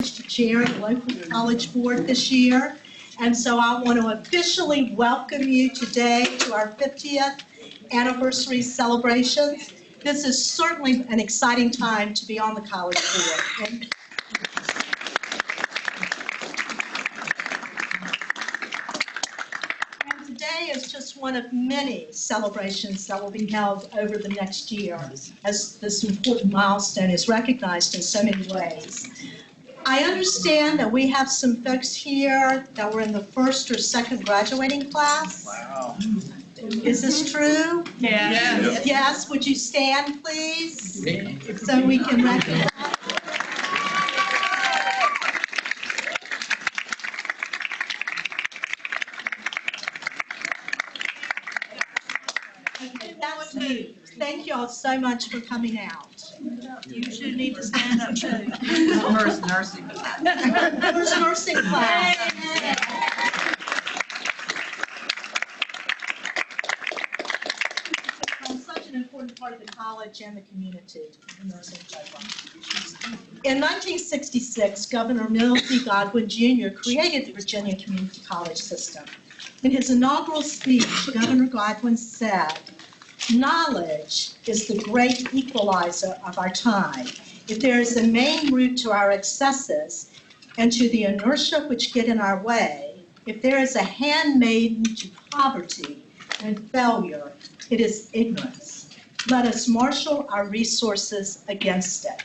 to chair the local college board this year. And so I want to officially welcome you today to our 50th anniversary celebrations. This is certainly an exciting time to be on the college board. And today is just one of many celebrations that will be held over the next year as this important milestone is recognized in so many ways. I understand that we have some folks here that were in the first or second graduating class. Wow. Is this true? Yes. Yes, would you stand, please, so we can recognize? Okay, that's me. Thank you all so much for coming out. You should need to stand up too. First nursing. First nursing class. Such an important part of the college and the community, the nursing program. In 1966, Governor Mills B. Godwin Jr. created the Virginia Community College System. In his inaugural speech, Governor Godwin said, "Knowledge is the great equalizer of our time. If there is a main root to our excesses and to the inertia which get in our way, if there is a handmaiden to poverty and failure, it is ignorance. Let us marshal our resources against it."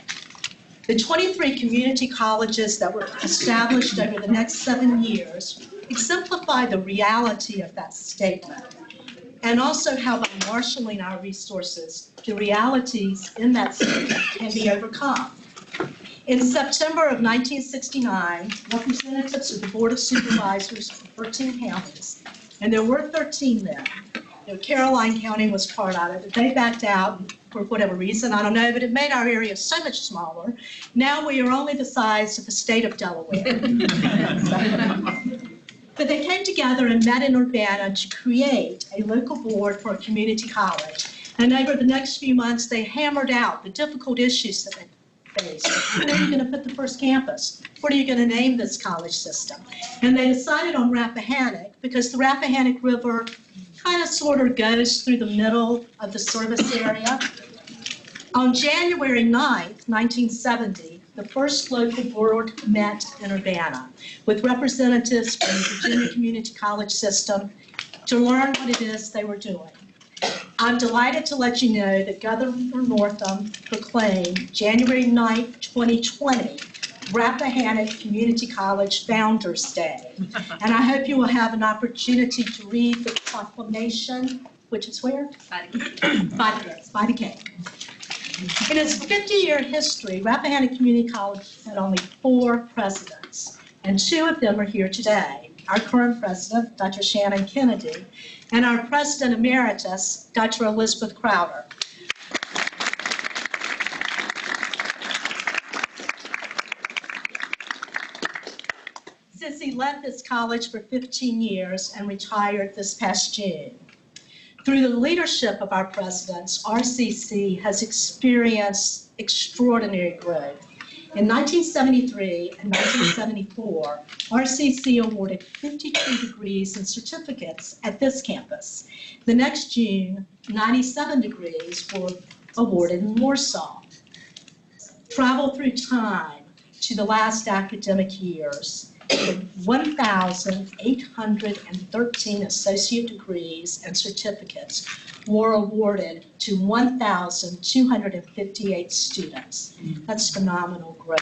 The 23 community colleges that were established over the next 7 years exemplify the reality of that statement, and also how by marshaling our resources, the realities in that statement can be overcome. In September of 1969, representatives of the Board of Supervisors of 13 counties, and there were 13 then, Caroline County was part of it, but they backed out for whatever reason, I don't know, but it made our area so much smaller. Now we are only the size of the state of Delaware. But they came together and met in Urbana to create a local board for a community college. And over the next few months, they hammered out the difficult issues that they faced. Where are you going to put the first campus? What are you going to name this college system? And they decided on Rappahannock because the Rappahannock River kind of sort of goes through the middle of the service area. On January 9th, 1970, the first local board met in Urbana with representatives from the Virginia Community College System to learn what it is they were doing. I'm delighted to let you know that Governor Northam proclaimed January 9th, 2020, Rappahannock Community College Founders Day. And I hope you will have an opportunity to read the proclamation, which is where? By the cake. In its 50-year history, Rappahannock Community College had only 4 presidents, and 2 of them are here today. Our current president, Dr. Shannon Kennedy, and our president emeritus, Dr. Elizabeth Crowder. Sissy led this college for 15 years and retired this past June. Through the leadership of our presidents, RCC has experienced extraordinary growth. In 1973 and 1974, RCC awarded 52 degrees and certificates at this campus. The next June, 97 degrees were awarded in Warsaw. Travel through time to the last academic years, 1,813 associate degrees and certificates were awarded to 1,258 students. That's phenomenal growth.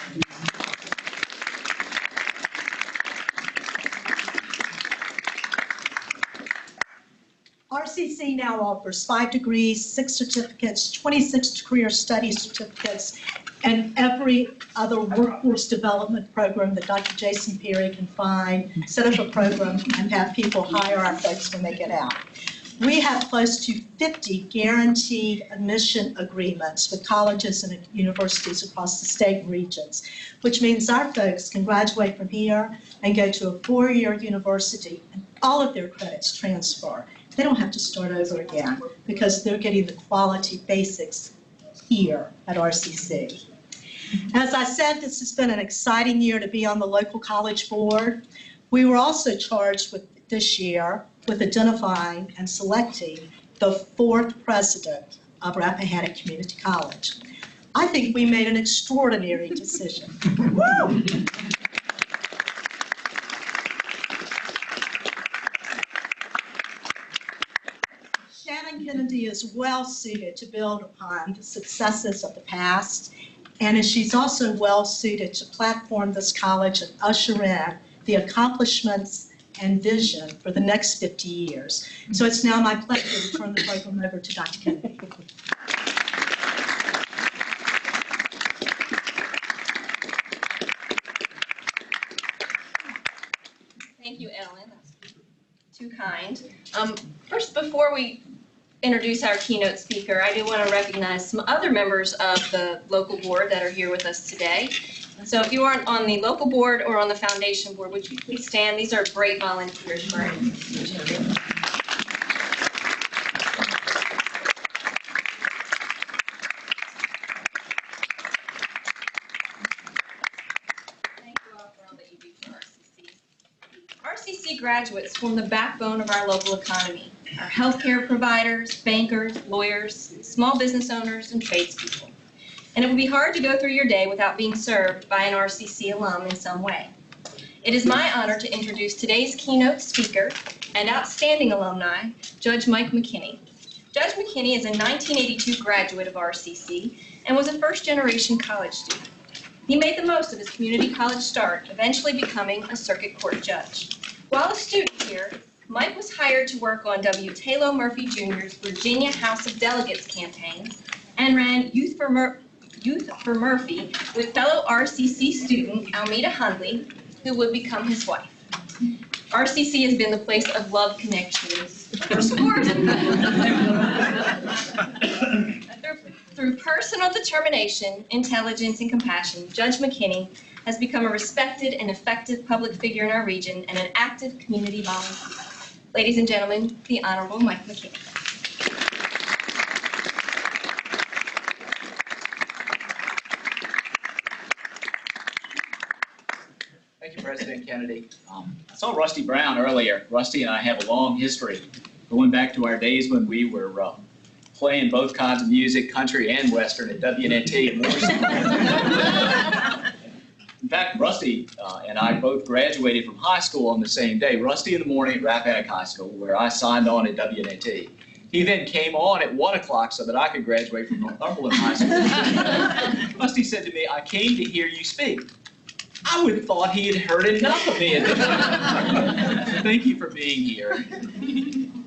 RCC now offers 5 degrees, 6 certificates, 26 career study certificates, and every other workforce development program that Dr. Jason Perry can find, set up a program and have people hire our folks when they get out. We have close to 50 guaranteed admission agreements with colleges and universities across the state and regions, which means our folks can graduate from here and go to a 4-year university and all of their credits transfer. They don't have to start over again because they're getting the quality basics here at RCC. As I said, this has been an exciting year to be on the local college board. We were also charged this year with identifying and selecting the 4th president of Rappahannock Community College. I think we made an extraordinary decision. Woo! Shannon Kennedy is well suited to build upon the successes of the past, and she's also well suited to platform this college and usher in the accomplishments and vision for the next 50 years. So it's now my pleasure to turn the program over to Dr. Kennedy. Thank you, Ellen. That's too kind. First, before we introduce our keynote speaker, I do want to recognize some other members of the local board that are here with us today. So if you aren't on the local board or on the foundation board, would you please stand? These are great volunteers for Virginia. Thank you all for all that you do for RCC. RCC graduates form the backbone of our local economy. Our healthcare providers, bankers, lawyers, small business owners, and tradespeople. And it would be hard to go through your day without being served by an RCC alum in some way. It is my honor to introduce today's keynote speaker and outstanding alumni, Judge Mike McKinney. Judge McKinney is a 1982 graduate of RCC and was a first-generation college student. He made the most of his community college start, eventually becoming a circuit court judge. While a student here, Mike was hired to work on W. Taylor Murphy Jr.'s Virginia House of Delegates campaign and ran Youth for Murphy with fellow RCC student Almeda Hundley, who would become his wife. RCC has been the place of love connections for scores of Through personal determination, intelligence, and compassion, Judge McKinney has become a respected and effective public figure in our region and an active community volunteer. Ladies and gentlemen, the Honorable Mike McKinney. Thank you, President Kennedy. I saw Rusty Brown earlier. Rusty and I have a long history, going back to our days when we were playing both kinds of music, country and Western, at WNNT in Warsaw. In fact, Rusty and I both graduated from high school on the same day. Rusty in the morning at Rappahannock High School, where I signed on at WNNT. He then came on at 1 o'clock so that I could graduate from Northumberland High School. Rusty said to me, "I came to hear you speak." I would have thought he had heard enough of me. So thank you for being here.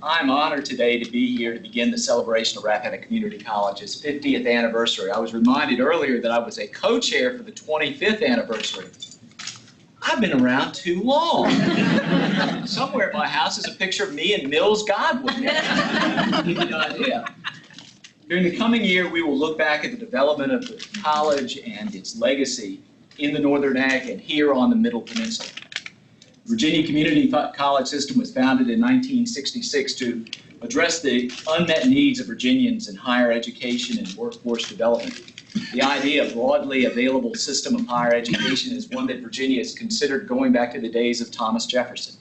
I'm honored today to be here to begin the celebration of Rappahannock Community College's 50th anniversary. I was reminded earlier that I was a co-chair for the 25th anniversary. I've been around too long. Somewhere at my house is a picture of me and Mills Godwin. Give you an idea. During the coming year, we will look back at the development of the college and its legacy in the Northern Ag and here on the Middle Peninsula. The Virginia Community College System was founded in 1966 to address the unmet needs of Virginians in higher education and workforce development. The idea of broadly available system of higher education is one that Virginia has considered going back to the days of Thomas Jefferson.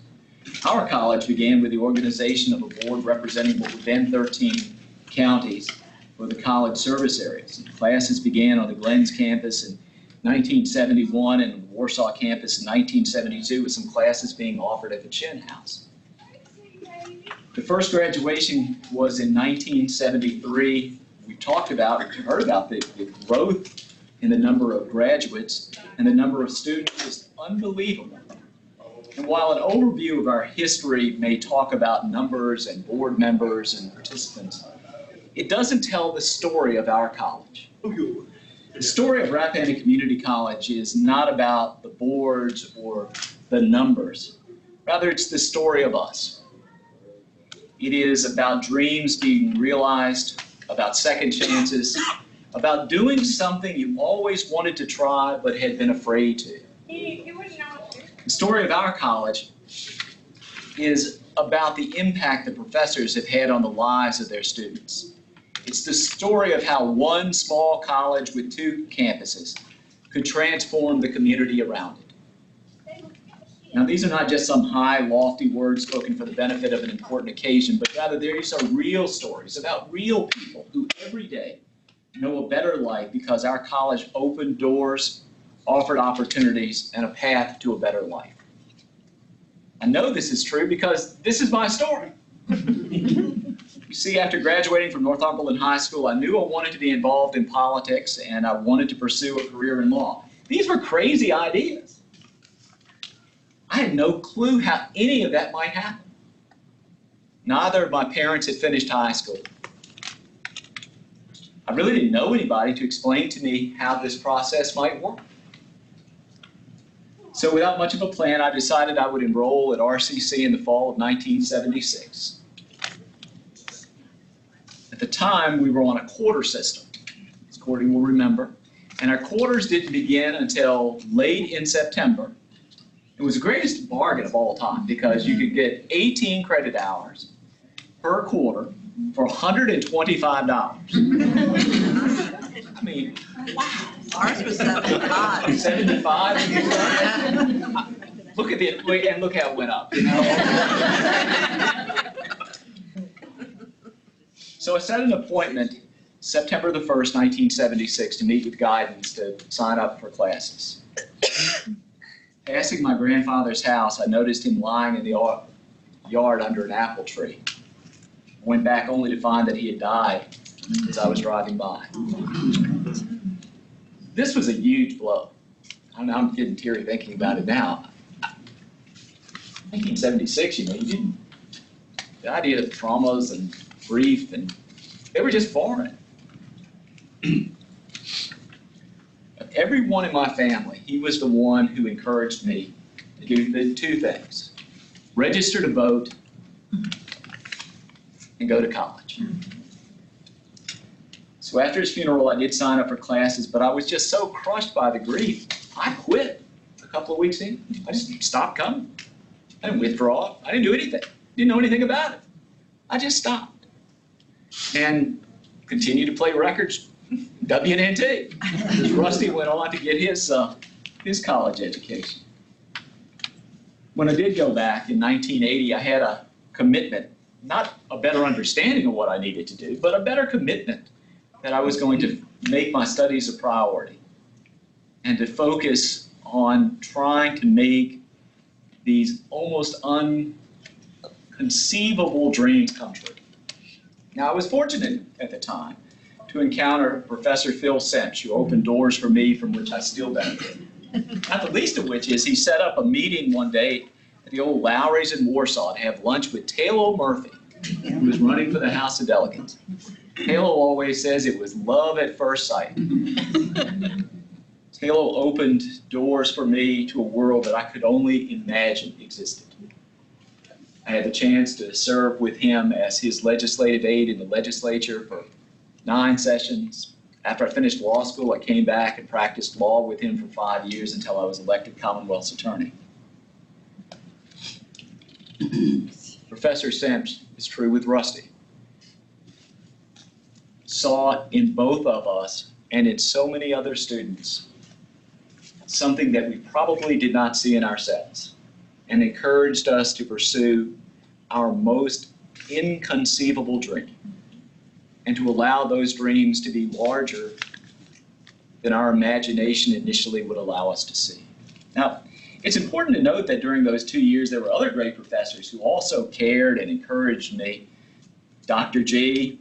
Our college began with the organization of a board representing what were then 13 counties for the college service areas. Classes began on the Glens campus in 1971 and the Warsaw campus in 1972, with some classes being offered at the Chin House. The first graduation was in 1973. We heard about the growth in the number of graduates, and the number of students is unbelievable. And while an overview of our history may talk about numbers and board members and participants, it doesn't tell the story of our college. The story of Rappahannock Community College is not about the boards or the numbers. Rather, it's the story of us. It is about dreams being realized, about second chances, about doing something you always wanted to try but had been afraid to. The story of our college is about the impact the professors have had on the lives of their students. It's the story of how one small college with 2 campuses could transform the community around it. Now, these are not just some high, lofty words spoken for the benefit of an important occasion, but rather these are real stories about real people who every day know a better life because our college opened doors, offered opportunities, and a path to a better life. I know this is true because this is my story. You see, after graduating from Northumberland High School, I knew I wanted to be involved in politics and I wanted to pursue a career in law. These were crazy ideas. I had no clue how any of that might happen. Neither of my parents had finished high school. I really didn't know anybody to explain to me how this process might work. So without much of a plan, I decided I would enroll at RCC in the fall of 1976. At the time, we were on a quarter system, as Courtney will remember, and our quarters didn't begin until late in September. It was the greatest bargain of all time because you could get 18 credit hours per quarter for $125. I mean, wow. Ours was 75. 75? Look at the, and look how it went up, you know? So I set an appointment September the 1st, 1976 to meet with guidance to sign up for classes. Passing my grandfather's house, I noticed him lying in the yard under an apple tree. I went back only to find that he had died as I was driving by. This was a huge blow. I'm getting teary thinking about it now. 1976, you know, the idea of traumas and grief, and they were just foreign. Of everyone in my family, he was the one who encouraged me to do the two things: register to vote and go to college. So after his funeral, I did sign up for classes, but I was just so crushed by the grief, I quit a couple of weeks in. I just stopped coming. I didn't withdraw. I didn't do anything. Didn't know anything about it. I just stopped and continued to play records, WNNT, as Rusty went on to get his college education. When I did go back in 1980, I had a commitment, not a better understanding of what I needed to do, but a better commitment that I was going to make my studies a priority and to focus on trying to make these almost unconceivable dreams come true. Now, I was fortunate at the time to encounter Professor Phil Semch, who opened doors for me from which I still benefit. Not the least of which is he set up a meeting one day at the old Lowry's in Warsaw to have lunch with Taylor Murphy, who was running for the House of Delegates. Taylor always says it was love at first sight. Taylor opened doors for me to a world that I could only imagine existed. I had the chance to serve with him as his legislative aide in the legislature for 9 sessions. After I finished law school, I came back and practiced law with him for 5 years until I was elected Commonwealth's attorney. Professor Semch is true with Rusty. Saw in both of us and in so many other students something that we probably did not see in ourselves, and encouraged us to pursue our most inconceivable dream and to allow those dreams to be larger than our imagination initially would allow us to see. Now, it's important to note that during those 2 years, there were other great professors who also cared and encouraged me. Dr. G,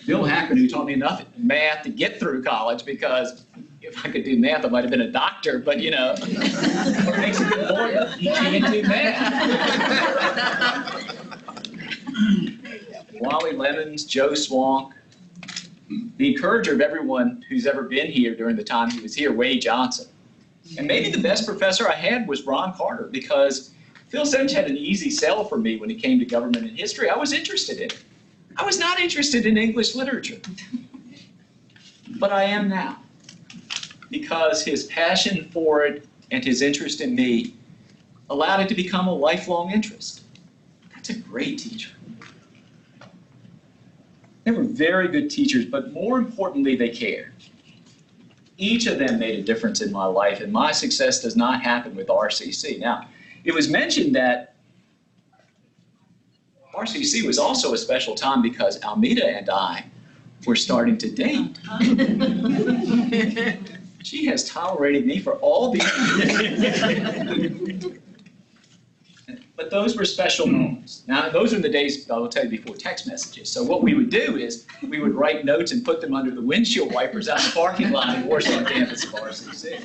Bill Hackman, who taught me enough math to get through college, because if I could do math, I might have been a doctor, but you know, what makes a good lawyer? You can't do math. Wally Lemons, Joe Swank, the encourager of everyone who's ever been here during the time he was here, Wade Johnson. And maybe the best professor I had was Ron Carter, because Phil Semch had an easy sell for me when it came to government and history. I was interested in it. I was not interested in English literature, but I am now, because his passion for it and his interest in me allowed it to become a lifelong interest. That's a great teacher. They were very good teachers, but more importantly, they cared. Each of them made a difference in my life, and my success does not happen with RCC. Now, it was mentioned that RCC was also a special time because Almeda and I were starting to date. She has tolerated me for all these years. But those were special moments. Now, those were the days, I will tell you, before text messages. So what we would do is we would write notes and put them under the windshield wipers out in the parking lot in Warsaw campus of RCC.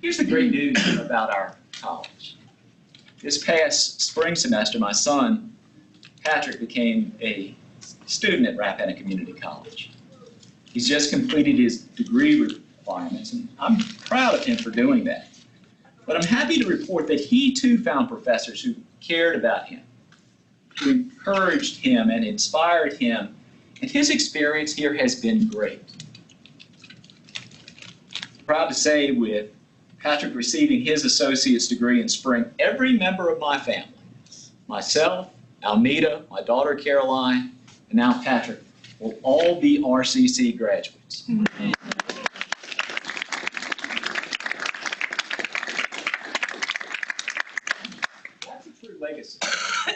Here's the great news about our college. This past spring semester, my son, Patrick, became a student at Rappahannock Community College. He's just completed his degree requirements, and I'm proud of him for doing that. But I'm happy to report that he too found professors who cared about him, who encouraged him and inspired him, and his experience here has been great. Proud to say, with Patrick receiving his associate's degree in spring, every member of my family, myself, Almeda, my daughter Caroline, and now Patrick, will all be RCC graduates. That's a true legacy.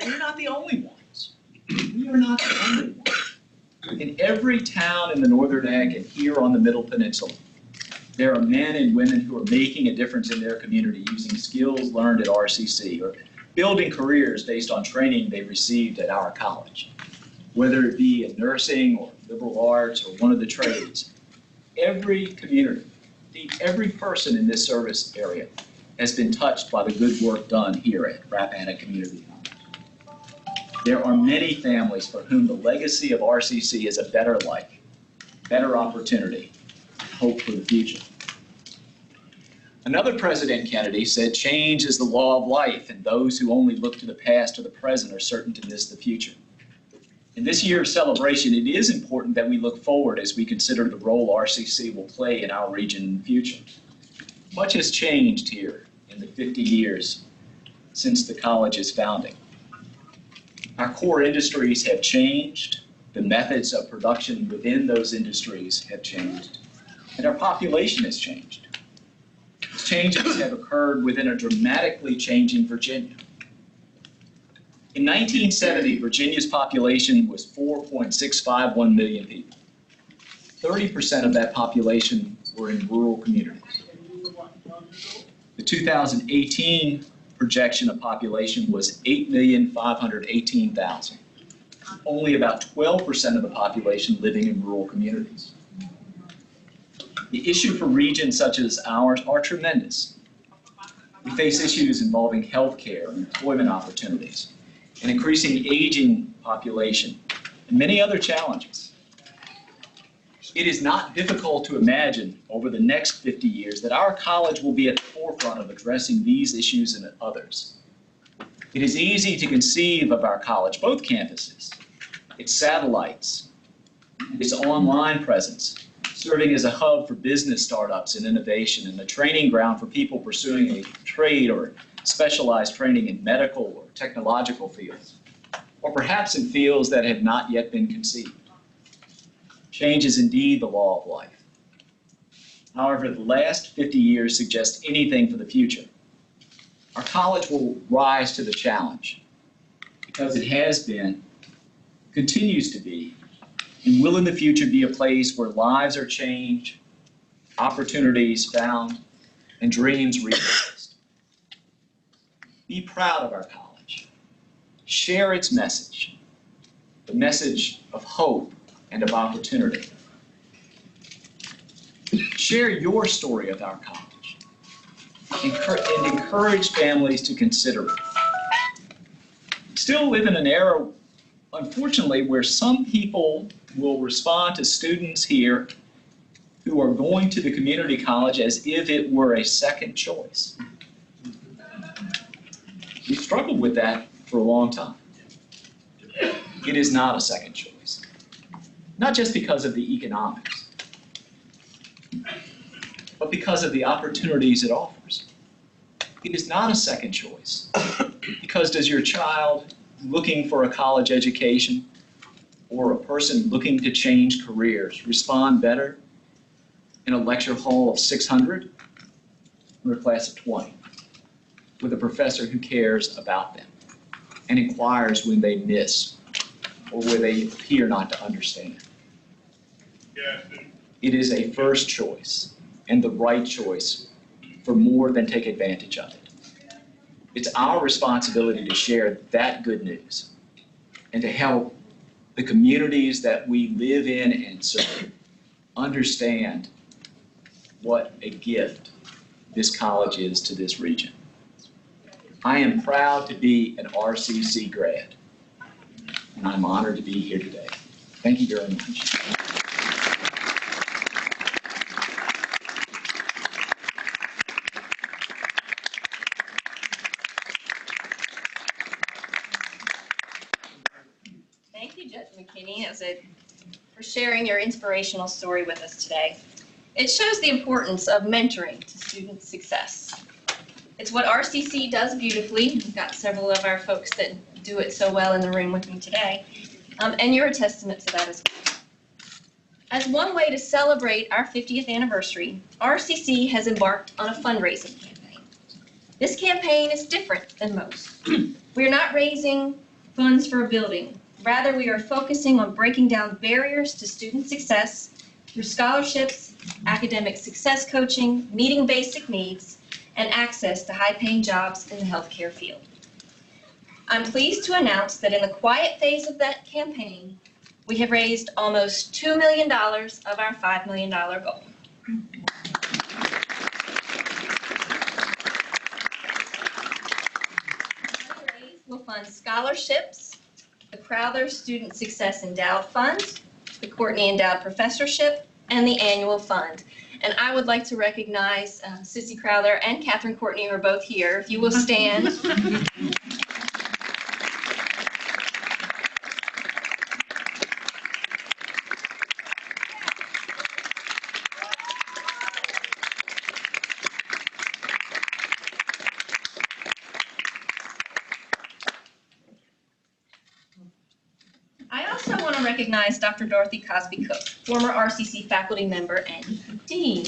We're not the only ones. We are not the only ones. In every town in the Northern Neck and here on the Middle Peninsula, there are men and women who are making a difference in their community using skills learned at RCC or building careers based on training they received at our college. Whether it be in nursing or liberal arts or one of the trades, every community, indeed every person in this service area has been touched by the good work done here at Rappahannock Community College. There are many families for whom the legacy of RCC is a better life, better opportunity, hope for the future. Another President Kennedy said, "Change is the law of life, and those who only look to the past or the present are certain to miss the future." In this year's celebration, it is important that we look forward as we consider the role RCC will play in our region in the future. Much has changed here in the 50 years since the college's founding. Our core industries have changed, the methods of production within those industries have changed, and our population has changed. These changes have occurred within a dramatically changing Virginia. In 1970, Virginia's population was 4.651 million people. 30% of that population were in rural communities. The 2018 projection of population was 8,518,000. Only about 12% of the population living in rural communities. The issue for regions such as ours are tremendous. We face issues involving healthcare and employment opportunities, an increasing aging population, and many other challenges. It is not difficult to imagine over the next 50 years that our college will be at the forefront of addressing these issues and others. It is easy to conceive of our college, both campuses, its satellites, its online presence, serving as a hub for business startups and innovation and a training ground for people pursuing a trade or specialized training in medical or technological fields, or perhaps in fields that have not yet been conceived. Change is indeed the law of life. However, the last 50 years suggest anything for the future. Our college will rise to the challenge because it has been, continues to be, and will in the future be a place where lives are changed, opportunities found, and dreams realized. Be proud of our college. Share its message, the message of hope and of opportunity. Share your story of our college and encourage families to consider it. We still live in an era, unfortunately, where some people will respond to students here who are going to the community college as if it were a second choice. We've struggled with that for a long time. It is not a second choice. Not just because of the economics, but because of the opportunities it offers. It is not a second choice because does your child looking for a college education or a person looking to change careers respond better in a lecture hall of 600 or a class of 20 with a professor who cares about them and inquires when they miss or where they appear not to understand? It is a first choice and the right choice for more than take advantage of it. It's our responsibility to share that good news and to help the communities that we live in and serve understand what a gift this college is to this region. I am proud to be an RCC grad, and I'm honored to be here today. Thank you very much. Thank you, Judge McKinney, for sharing your inspirational story with us today. It shows the importance of mentoring to student success. It's what RCC does beautifully. We've got several of our folks that do it so well in the room with me today, and you're a testament to that as well. As one way to celebrate our 50th anniversary, RCC has embarked on a fundraising campaign. This campaign is different than most. We are not raising funds for a building. Rather, we are focusing on breaking down barriers to student success through scholarships, academic success coaching, meeting basic needs, and access to high-paying jobs in the healthcare field. I'm pleased to announce that in the quiet phase of that campaign, we have raised almost $2 million of our $5 million goal. Will fund scholarships, the Crowther Student Success Endowed Fund, the Courtney Endowed Professorship, and the Annual Fund. And I would like to recognize Sissy Crowther and Catherine Courtney, who are both here. If you will stand. I also want to recognize Dr. Dorothy Cosby Cook, former RCC faculty member and dean.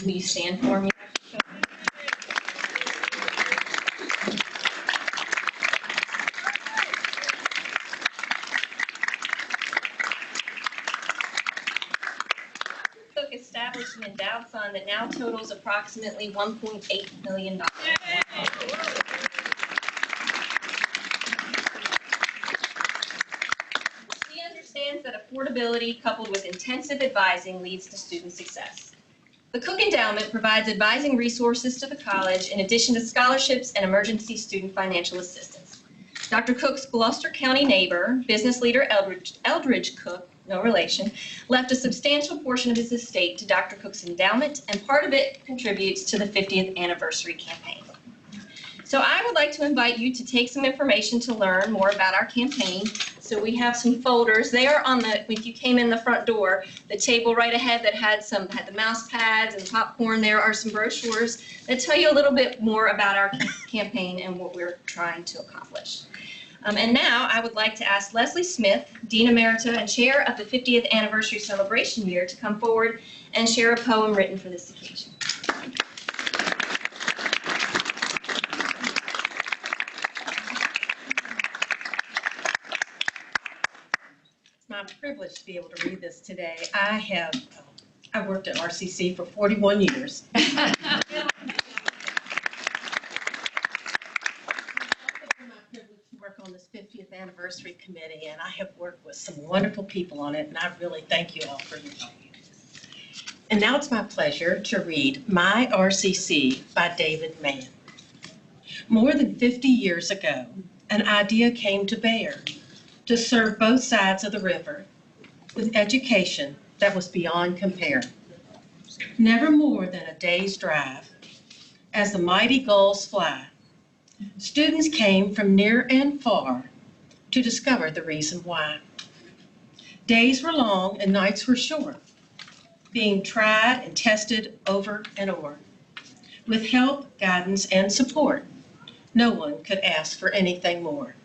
Will you stand for me? Cook established an endowed fund that now totals approximately $1.8 million. That affordability coupled with intensive advising leads to student success. The Cook Endowment provides advising resources to the college in addition to scholarships and emergency student financial assistance. Dr. Cook's Gloucester County neighbor, business leader Eldridge Cook, no relation, left a substantial portion of his estate to Dr. Cook's endowment, and part of it contributes to the 50th anniversary campaign. So I would like to invite you to take some information to learn more about our campaign. So we have some folders. They are on if you came in the front door, the table right ahead that had the mouse pads and popcorn. There are some brochures that tell you a little bit more about our campaign and what we're trying to accomplish. And now I would like to ask Leslie Smith, Dean Emerita and Chair of the 50th Anniversary Celebration Year, to come forward and share a poem written for this occasion. My privilege to be able to read this today. I worked at RCC for 41 years. It's my privilege to work on this 50th anniversary committee, and I have worked with some wonderful people on it, and I really thank you all for your help. And now it's my pleasure to read My RCC by David Mann. More than 50 years ago, an idea came to bear to serve both sides of the river with education that was beyond compare. Never more than a day's drive, as the mighty gulls fly, students came from near and far to discover the reason why. Days were long and nights were short, being tried and tested over and over. With help, guidance, and support, no one could ask for anything more.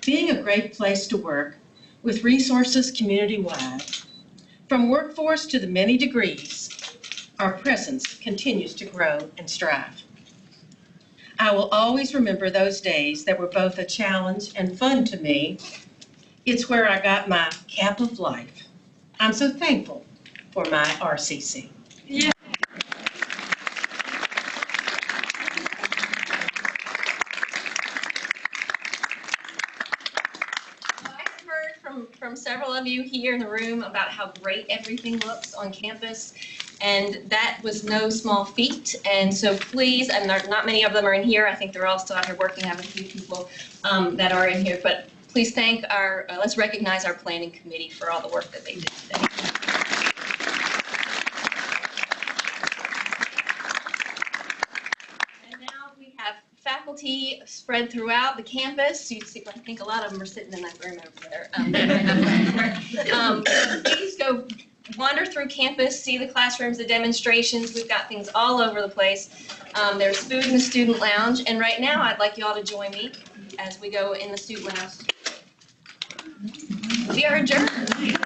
Being a great place to work with resources community-wide. From workforce to the many degrees, our presence continues to grow and strive. I will always remember those days that were both a challenge and fun to me. It's where I got my cap of life. I'm so thankful for my RCC. I've heard from several of you here in the room about how great everything looks on campus, and that was no small feat. And so please, and there, not many of them are in here, I think they're all still out here working. I have a few people that are in here, but please thank our, let's recognize our planning committee for all the work that they did today. And now we have faculty spread throughout the campus. You see, I think a lot of them are sitting in that room over there. Please go wander through campus, see the classrooms, the demonstrations. We've got things all over the place. There's food in the student lounge, and right now I'd like you all to join me as we go in the student lounge. We are adjourned.